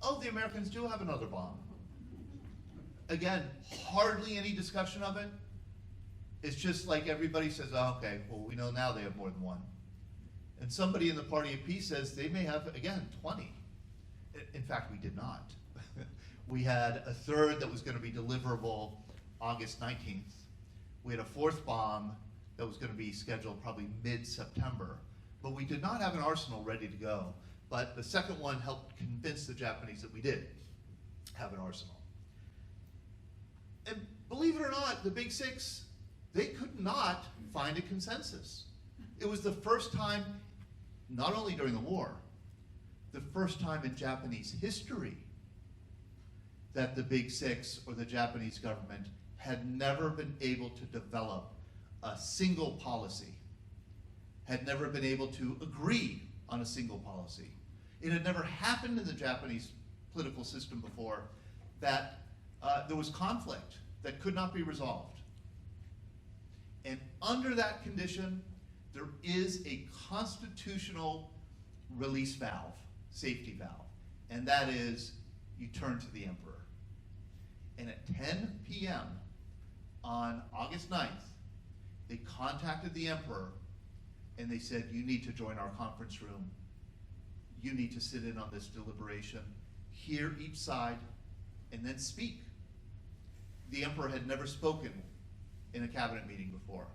Oh, the Americans do have another bomb. Again, hardly any discussion of it. It's just like everybody says, oh, okay, well, we know now they have more than one. And somebody in the Party of Peace says they may have, again, 20. In fact, we did not. We had a third that was going to be deliverable August 19th. We had a fourth bomb that was going to be scheduled probably mid-September. But we did not have an arsenal ready to go. But the second one helped convince the Japanese that we did have an arsenal. And believe it or not, the Big Six, they could not find a consensus. It was the first time, not only during the war, the first time in Japanese history that the Big Six or the Japanese government had never been able to develop a single policy, had never been able to agree on a single policy. It had never happened in the Japanese political system before that there was conflict that could not be resolved. And under that condition, there is a constitutional release valve, safety valve, and that is you turn to the emperor. And at 10 p.m. on August 9th, they contacted the emperor and they said, you need to join our conference room. You need to sit in on this deliberation, hear each side, and then speak. the emperor had never spoken in a cabinet meeting before.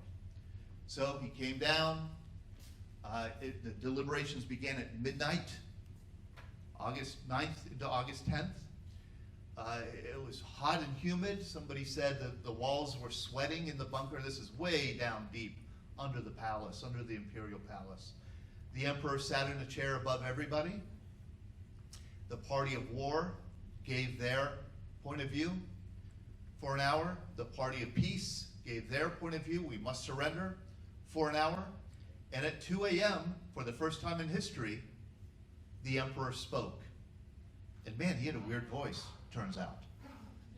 So he came down. The deliberations began at midnight, August 9th into August 10th. It was hot and humid. Somebody said that the walls were sweating in the bunker. This is way down deep under the palace, under the imperial palace. The emperor sat in a chair above everybody. The party of war gave their point of view for an hour. The party of peace gave their point of view. We must surrender for an hour. And at 2 a.m., for the first time in history, the emperor spoke. And man, he had a weird voice, turns out.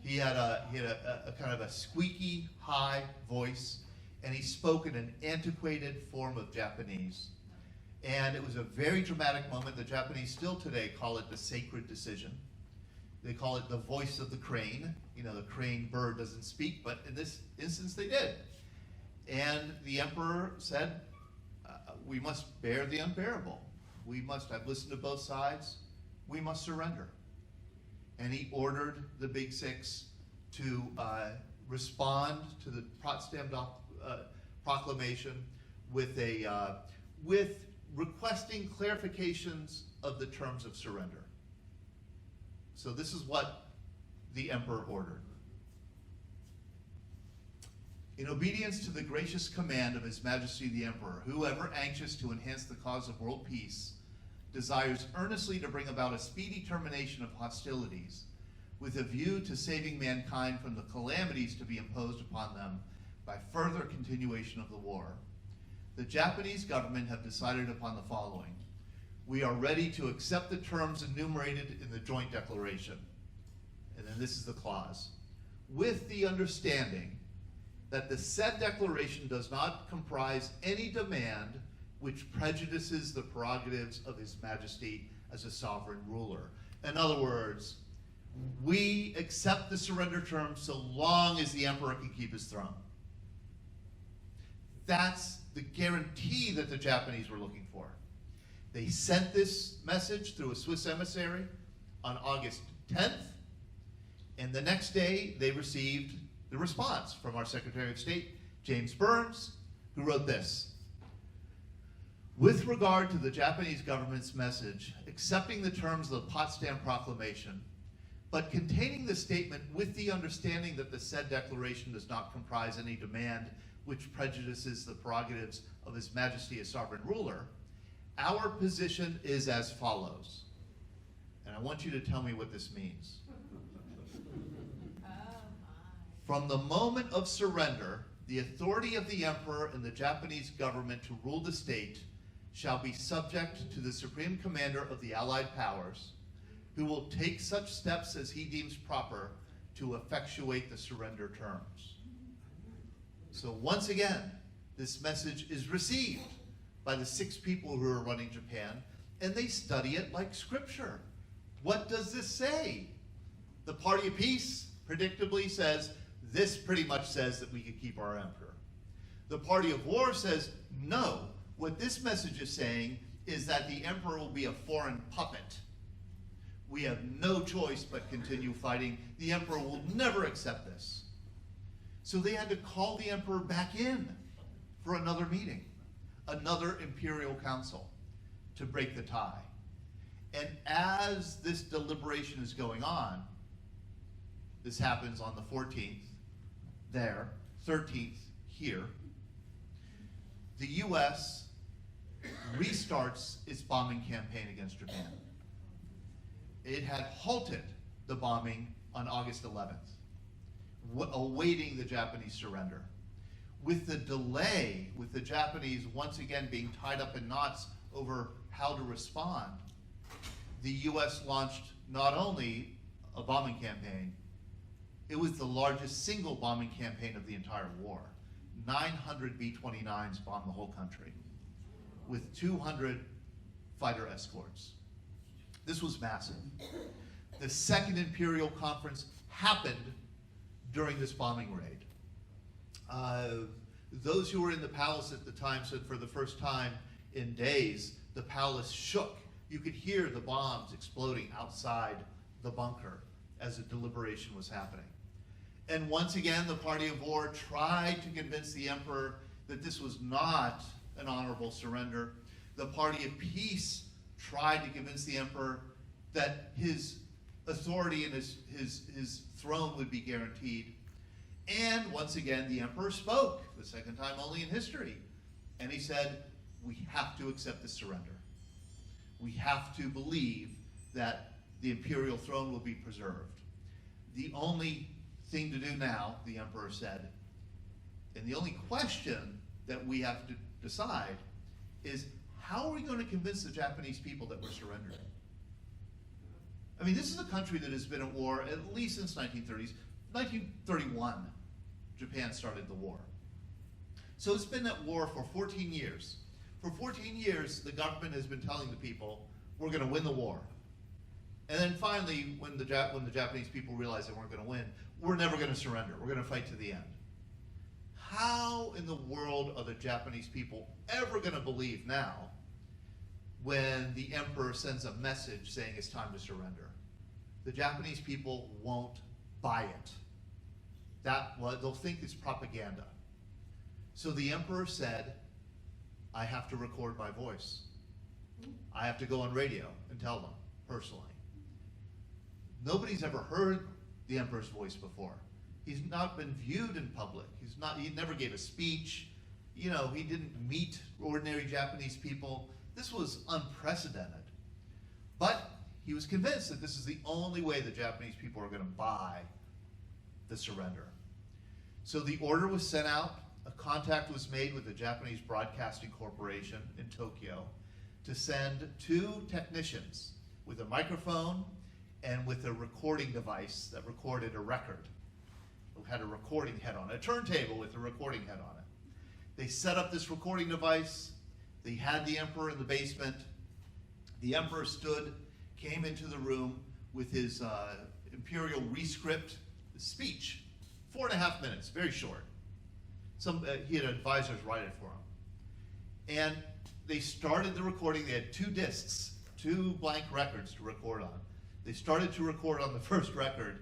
He had a kind of a squeaky high voice, and he spoke in an antiquated form of Japanese. And it was a very dramatic moment. The Japanese still today call it the sacred decision. They call it the voice of the crane. You know, the crane bird doesn't speak, but in this instance they did. And the emperor said, we must bear the unbearable. We must, I've listened to both sides, we must surrender. And he ordered the Big Six to respond to the Potsdam Proclamation with requesting clarifications of the terms of surrender. So this is what the emperor ordered. In obedience to the gracious command of His Majesty the Emperor, whoever anxious to enhance the cause of world peace desires earnestly to bring about a speedy termination of hostilities with a view to saving mankind from the calamities to be imposed upon them by further continuation of the war, the Japanese government have decided upon the following. We are ready to accept the terms enumerated in the joint declaration. And then this is the clause. With the understanding that the said declaration does not comprise any demand which prejudices the prerogatives of His Majesty as a sovereign ruler. In other words, we accept the surrender terms so long as the emperor can keep his throne. That's the guarantee that the Japanese were looking for. They sent this message through a Swiss emissary on August 10th, and the next day they received the response from our Secretary of State, James Burns, who wrote this. With regard to the Japanese government's message, accepting the terms of the Potsdam Proclamation, but containing the statement with the understanding that the said declaration does not comprise any demand which prejudices the prerogatives of His Majesty as sovereign ruler, our position is as follows. And I want you to tell me what this means. From the moment of surrender, the authority of the emperor and the Japanese government to rule the state shall be subject to the supreme commander of the allied powers, who will take such steps as he deems proper to effectuate the surrender terms. So once again, this message is received by the 6 people who are running Japan, and they study it like scripture. What does this say? The party of peace predictably says, this pretty much says that we could keep our emperor. The party of war says, no, what this message is saying is that the emperor will be a foreign puppet. We have no choice but continue fighting. The emperor will never accept this. So they had to call the emperor back in for another meeting, another imperial council to break the tie. And as this deliberation is going on, this happens on the 14th, there, 13th, here, the U.S. restarts its bombing campaign against Japan. It had halted the bombing on August 11th, awaiting the Japanese surrender. With the delay, with the Japanese once again being tied up in knots over how to respond, the U.S. launched not only a bombing campaign, it was the largest single bombing campaign of the entire war. 900 B-29s bombed the whole country, with 200 fighter escorts. This was massive. The Second Imperial Conference happened during this bombing raid. Those who were in the palace at the time said for the first time in days, the palace shook. You could hear the bombs exploding outside the bunker as the deliberation was happening. And once again, the party of war tried to convince the emperor that this was not an honorable surrender. The party of peace tried to convince the emperor that his authority and his throne would be guaranteed. And once again, the emperor spoke, the second time only in history. And he said, we have to accept this surrender. We have to believe that the imperial throne will be preserved. The only thing to do now, the emperor said, and the only question that we have to decide is, how are we going to convince the Japanese people that we're surrendering? I mean, this is a country that has been at war at least since 1930s. 1931, Japan started the war. So it's been at war for 14 years. For 14 years, the government has been telling the people, we're going to win the war. And then finally, when the Japanese people realized they weren't going to win, we're never going to surrender. We're going to fight to the end. How in the world are the Japanese people ever going to believe now when the emperor sends a message saying it's time to surrender? The Japanese people won't buy it. They'll think it's propaganda. So the emperor said, I have to record my voice. I have to go on radio and tell them personally. Nobody's ever heard the emperor's voice before. He's not been viewed in public. He never gave a speech. You know, he didn't meet ordinary Japanese people. This was unprecedented. But he was convinced that this is the only way the Japanese people are going to buy the surrender. So the order was sent out. A contact was made with the Japanese Broadcasting Corporation in Tokyo to send 2 technicians with a microphone and with a recording device that recorded a record. It had a recording head on it, a turntable with a recording head on it. They set up this recording device. They had the emperor in the basement. The emperor came into the room with his imperial rescript speech. 4.5 minutes, very short. He had advisors write it for him. And they started the recording. They had 2 discs, 2 blank records to record on. They started to record on the first record,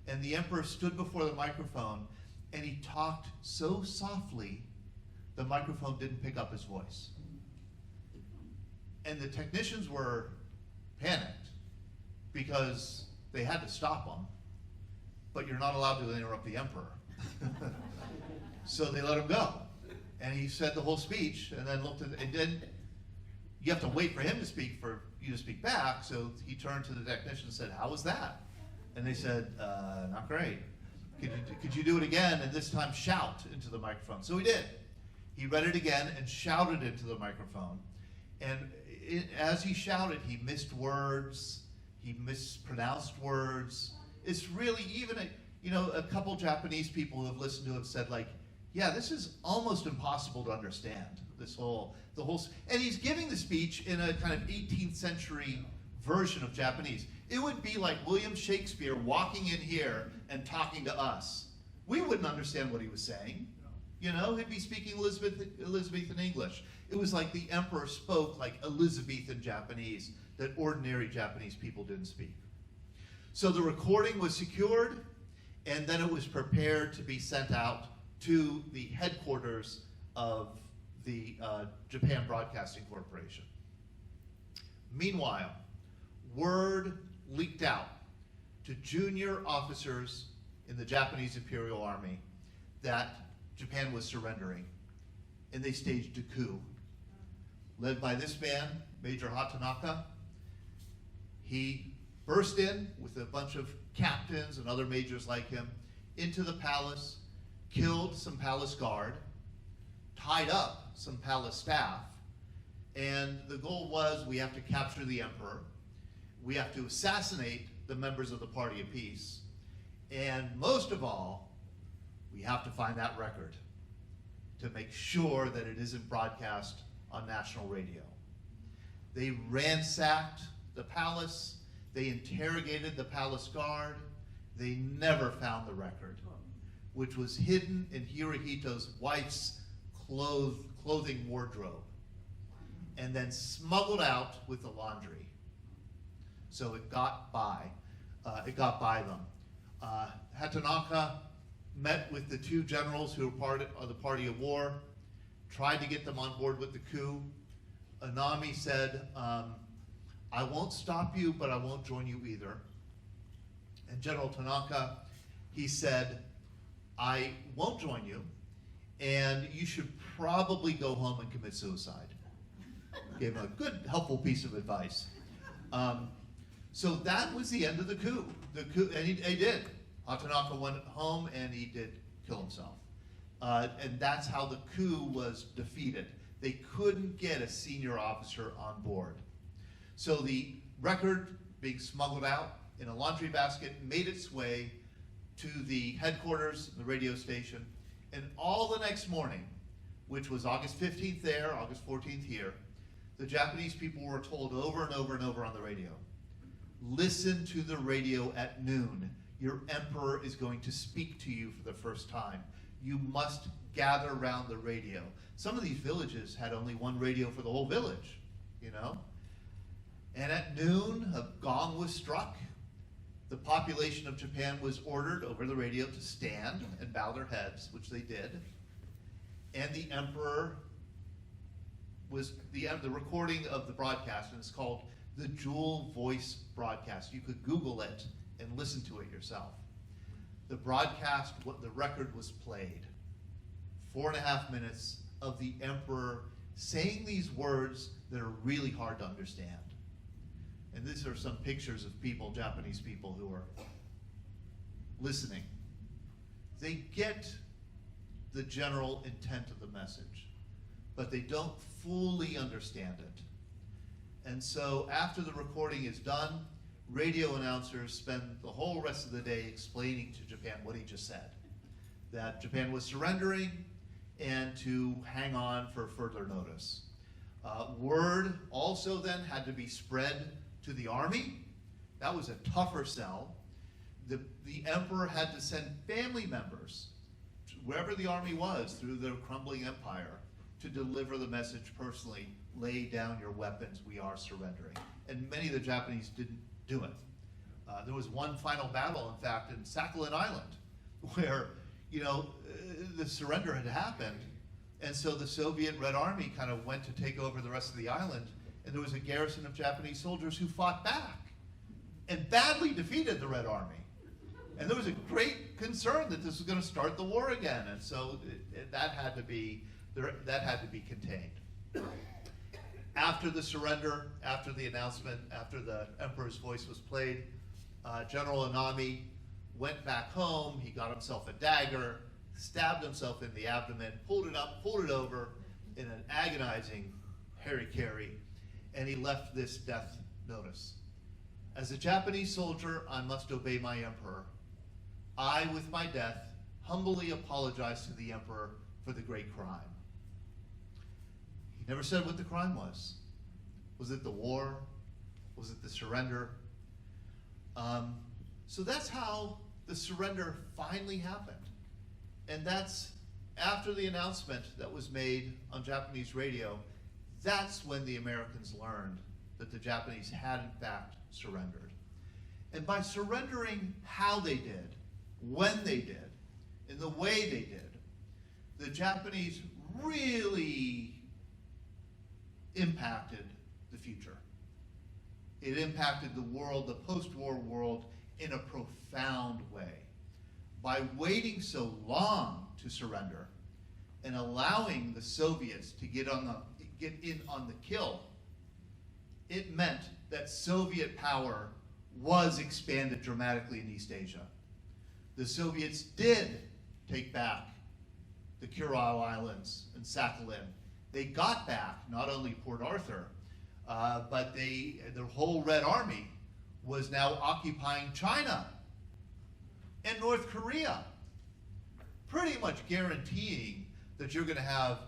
and the emperor stood before the microphone, and he talked so softly, the microphone didn't pick up his voice. And the technicians were panicked because they had to stop him, but you're not allowed to interrupt the emperor. So they let him go. And he said the whole speech, and then and then you have to wait for him to speak for you to speak back. So he turned to the technician and said, how was that? And they said, not great. Could you do it again, and this time shout into the microphone? So he did. He read it again and shouted into the microphone. And as he shouted, he missed words, he mispronounced words. It's really even a couple Japanese people who have listened to it have said, like, yeah, this is almost impossible to understand, and he's giving the speech in a kind of 18th century version of Japanese. It would be like William Shakespeare walking in here and talking to us. We wouldn't understand what he was saying. You know, he'd be speaking Elizabethan English. It was like the emperor spoke like Elizabethan Japanese that ordinary Japanese people didn't speak. So the recording was secured, and then it was prepared to be sent out to the headquarters of the Japan Broadcasting Corporation. Meanwhile, word leaked out to junior officers in the Japanese Imperial Army that Japan was surrendering, and they staged a coup. Led by this man, Major Hatanaka. He burst in with a bunch of captains and other majors like him into the palace, killed some palace guard, tied up some palace staff, and the goal was, we have to capture the emperor, we have to assassinate the members of the Party of Peace, and most of all, we have to find that record to make sure that it isn't broadcast on national radio. They ransacked the palace, they interrogated the palace guard, they never found the record, which was hidden in Hirohito's wife's clothing wardrobe, and then smuggled out with the laundry. So it got by them. Hatanaka met with the two generals who were part of the party of war, tried to get them on board with the coup. Anami said, I won't stop you, but I won't join you either. And General Tanaka, he said, I won't join you, and you should probably go home and commit suicide. Gave him a good, helpful piece of advice. So that was the end of the coup. And he did. Tanaka went home and he did kill himself. And that's how the coup was defeated. They couldn't get a senior officer on board. So the record being smuggled out in a laundry basket made its way to the headquarters, the radio station, and all the next morning, which was August 15th there, August 14th here, the Japanese people were told over and over and over on the radio, listen to the radio at noon. Your emperor is going to speak to you for the first time. You must gather around the radio. Some of these villages had only one radio for the whole village, you know? And at noon, a gong was struck. The population of Japan was ordered over the radio to stand and bow their heads, which they did. And the emperor was, the recording of the broadcast, and it's called the Jewel Voice Broadcast. You could Google it and listen to it yourself. The broadcast, the record was played. 4.5 minutes of the emperor saying these words that are really hard to understand. And these are some pictures of people, Japanese people, who are listening. They get the general intent of the message, but they don't fully understand it. And so after the recording is done, radio announcers spend the whole rest of the day explaining to Japan what he just said. That Japan was surrendering and to hang on for further notice. Word also then had to be spread to the army. That was a tougher sell. The emperor had to send family members to wherever the army was through the crumbling empire to deliver the message personally. Lay down your weapons, we are surrendering. And many of the Japanese didn't do it. There was one final battle, in fact, in Sakhalin Island, where, you know, the surrender had happened, and so the Soviet Red Army kind of went to take over the rest of the island, and there was a garrison of Japanese soldiers who fought back and badly defeated the Red Army. And there was a great concern that this was going to start the war again, and so that had to be contained. After the surrender, after the announcement, after the emperor's voice was played, General Anami went back home. He got himself a dagger, stabbed himself in the abdomen, pulled it up, pulled it over in an agonizing hara-kiri, and he left this death notice. As a Japanese soldier, I must obey my emperor. I, with my death, humbly apologize to the emperor for the great crime. He never said what the crime was. Was it the war? Was it the surrender? So that's how the surrender finally happened. And that's after the announcement that was made on Japanese radio, that's when the Americans learned that the Japanese had in fact surrendered. And by surrendering how they did, when they did, in the way they did, the Japanese really impacted the future. It impacted the world, the post-war world, in a profound way. By waiting so long to surrender and allowing the Soviets to get in on the kill, it meant that Soviet power was expanded dramatically in East Asia. The Soviets did take back the Kuril Islands and Sakhalin. They got back not only Port Arthur, but the whole Red Army was now occupying China and North Korea, pretty much guaranteeing that you're going to have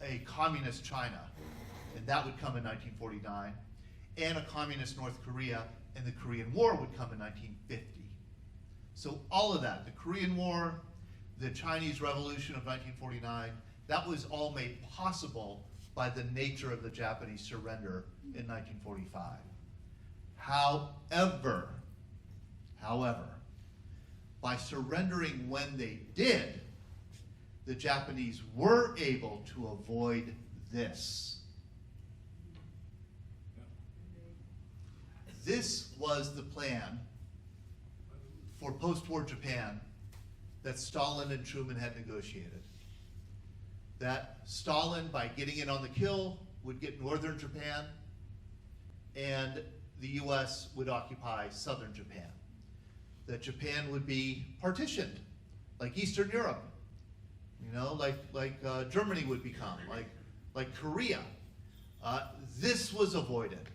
a communist China, and that would come in 1949, and a communist North Korea, and the Korean War would come in 1950. So all of that, the Korean War, the Chinese Revolution of 1949, that was all made possible by the nature of the Japanese surrender in 1945. However, by surrendering when they did, the Japanese were able to avoid this. This was the plan for post-war Japan that Stalin and Truman had negotiated. That Stalin, by getting in on the kill, would get northern Japan, and the US would occupy southern Japan. That Japan would be partitioned, like Eastern Europe, you know, like Germany would become, like Korea. This was avoided.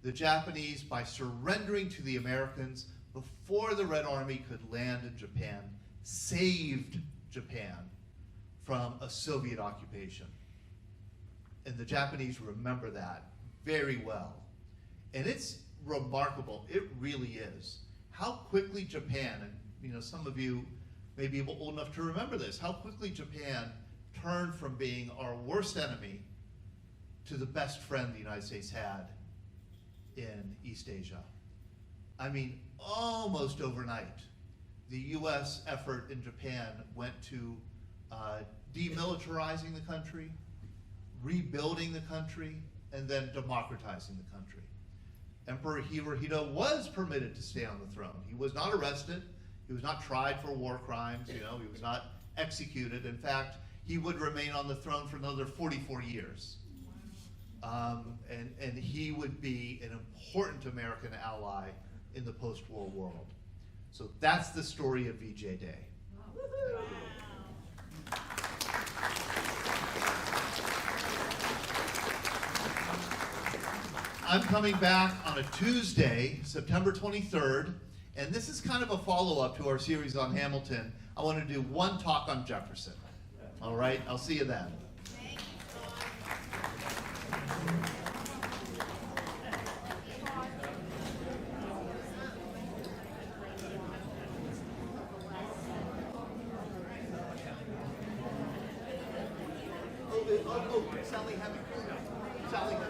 The Japanese, by surrendering to the Americans before the Red Army could land in Japan, saved Japan from a Soviet occupation. And the Japanese remember that very well. And it's remarkable, it really is, how quickly Japan, and you know, some of you may be old enough to remember this, how quickly Japan turned from being our worst enemy to the best friend the United States had in East Asia. I mean, almost overnight, the US effort in Japan went to demilitarizing the country, rebuilding the country, and then democratizing the country. Emperor Hirohito was permitted to stay on the throne. He was not arrested. He was not tried for war crimes. You know, he was not executed. In fact, he would remain on the throne for another 44 years. And he would be an important American ally in the post-war world. So that's the story of VJ Day. I'm coming back on a Tuesday, September 23rd, and this is kind of a follow-up to our series on Hamilton. I want to do one talk on Jefferson. All right, I'll see you then. Sally, have it. Sally, have it.